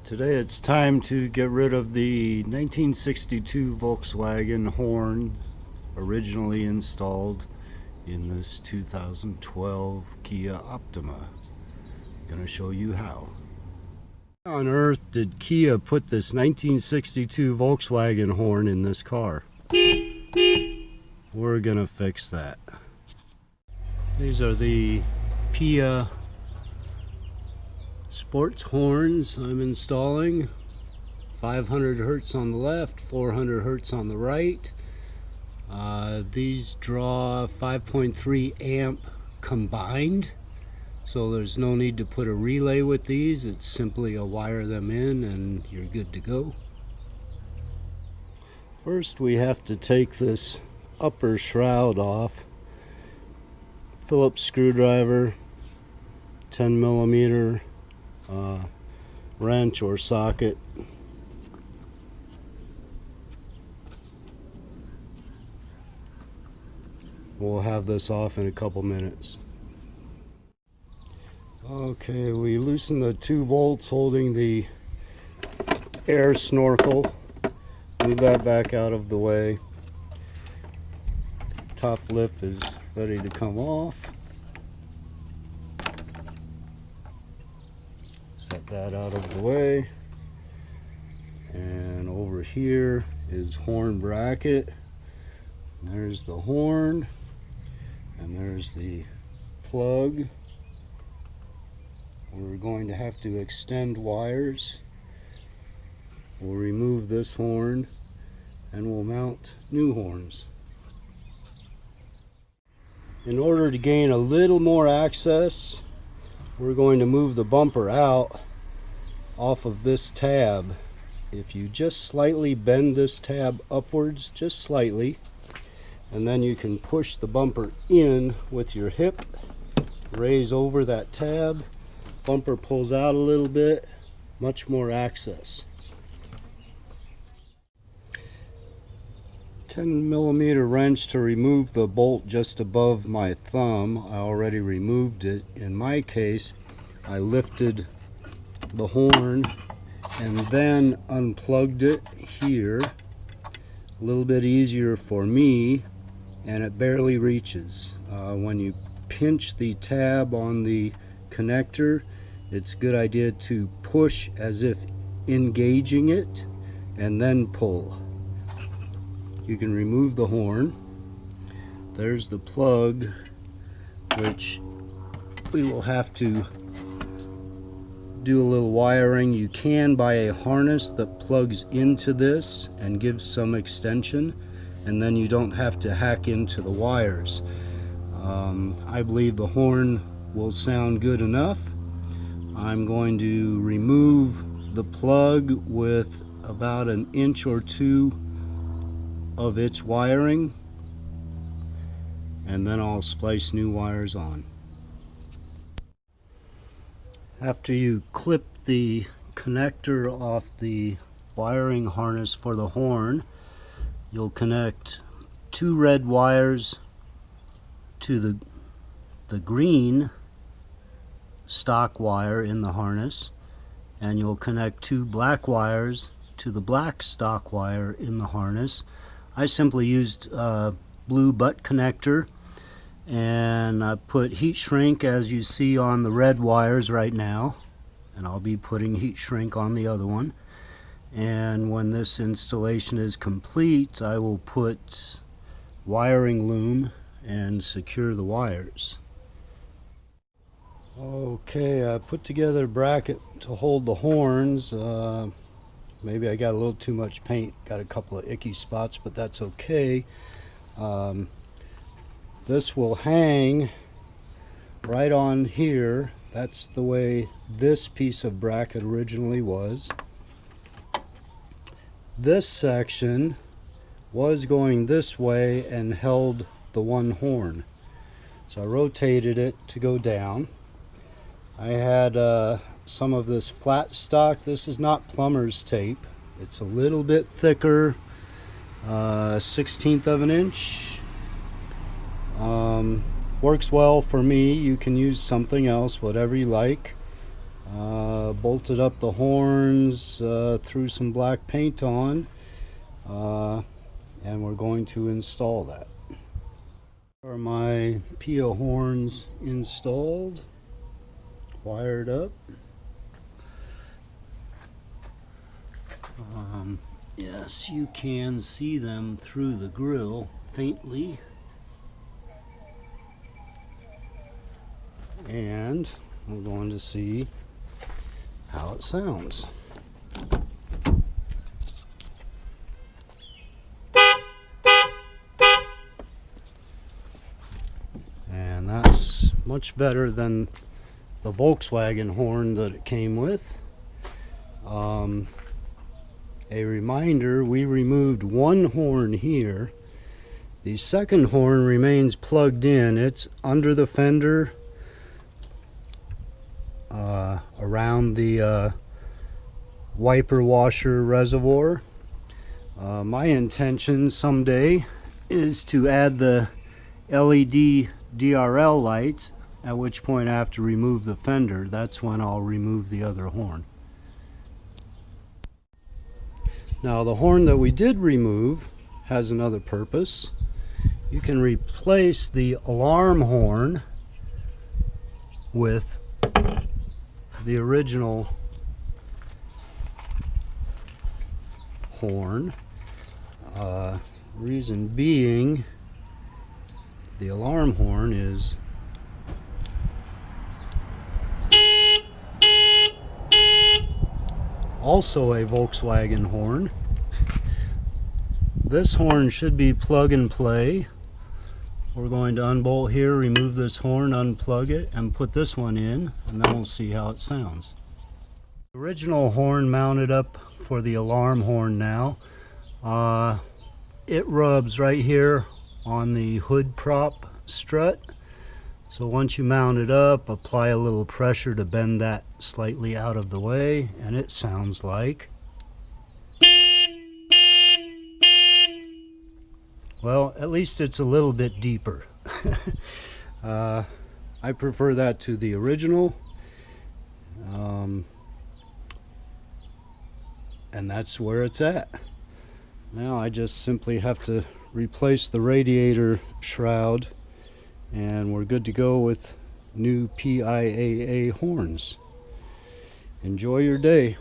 Today it's time to get rid of the 1962 Volkswagen horn originally installed in this 2012 Kia Optima. I'm going to show you how. How on earth did Kia put this 1962 Volkswagen horn in this car? We're going to fix that. These are the PIAA sports horns I'm installing. 500 hertz on the left, 400 hertz on the right. These draw 5.3 amp combined, so there's no need to put a relay with these. It's simply a wire them in and you're good to go. First we have to take this upper shroud off. Phillips screwdriver, 10 millimeter wrench or socket. We'll have this off in a couple minutes. Okay, we loosen the 2 volts holding the air snorkel. Move that back out of the way. Top lip is ready to come off. Set that out of the way. And over here is horn bracket. And there's the horn. And there's the plug. We're going to have to extend wires. We'll remove this horn and we'll mount new horns. In order to gain a little more access, we're going to move the bumper out off of this tab. If you just slightly bend this tab upwards, just slightly, and then you can push the bumper in with your hip, raise over that tab, bumper pulls out a little bit, much more access. 10 millimeter wrench to remove the bolt just above my thumb. I already removed it. In my case, I lifted the horn and then unplugged it here. A little bit easier for me, and it barely reaches. When you pinch the tab on the connector, it's a good idea to push as if engaging it and then pull. You can remove the horn. There's the plug, which we will have to do a little wiring. You can buy a harness that plugs into this and gives some extension, and then you don't have to hack into the wires. I believe the horn will sound good enough. I'm going to remove the plug with about 1 inch or 2 of its wiring, and then I'll splice new wires on. After you clip the connector off the wiring harness for the horn, you'll connect 2 red wires to the green stock wire in the harness, and you'll connect 2 black wires to the black stock wire in the harness. I simply used blue butt connector, and I put heat shrink as you see on the red wires right now, and I'll be putting heat shrink on the other one. And when this installation is complete, I will put wiring loom and secure the wires. Okay, I put together a bracket to hold the horns. Maybe I got a little too much paint, got a couple of icky spots, but that's okay. This will hang right on here. That's the way this piece of bracket originally was. This section was going this way and held the one horn. So I rotated it to go down. I had some of this flat stock. This is not plumber's tape. It's a little bit thicker, 1/16 of an inch. Works well for me. You can use something else, whatever you like. Bolted up the horns, threw some black paint on, and we're going to install that. Are my PIAA horns installed, wired up. Yes, you can see them through the grill faintly. And we're going to see how it sounds. And that's much better than the Volkswagen horn that it came with. A reminder, we removed one horn here. The second horn remains plugged in. It's under the fender, around the wiper washer reservoir. My intention someday is to add the LED DRL lights, at which point I have to remove the fender. That's when I'll remove the other horn. Now the horn that we did remove has another purpose. You can replace the alarm horn with the original horn. Reason being, the alarm horn is also a Volkswagen horn. This horn should be plug and play. We're going to unbolt here, remove this horn, unplug it, and put this one in, and then we'll see how it sounds. The original horn mounted up for the alarm horn now. It rubs right here on the hood prop strut. So once you mount it up, apply a little pressure to bend that slightly out of the way, and it sounds like, well, at least it's a little bit deeper. I prefer that to the original, and that's where it's at. Now I just simply have to replace the radiator shroud, and we're good to go with new PIAA horns. Enjoy your day.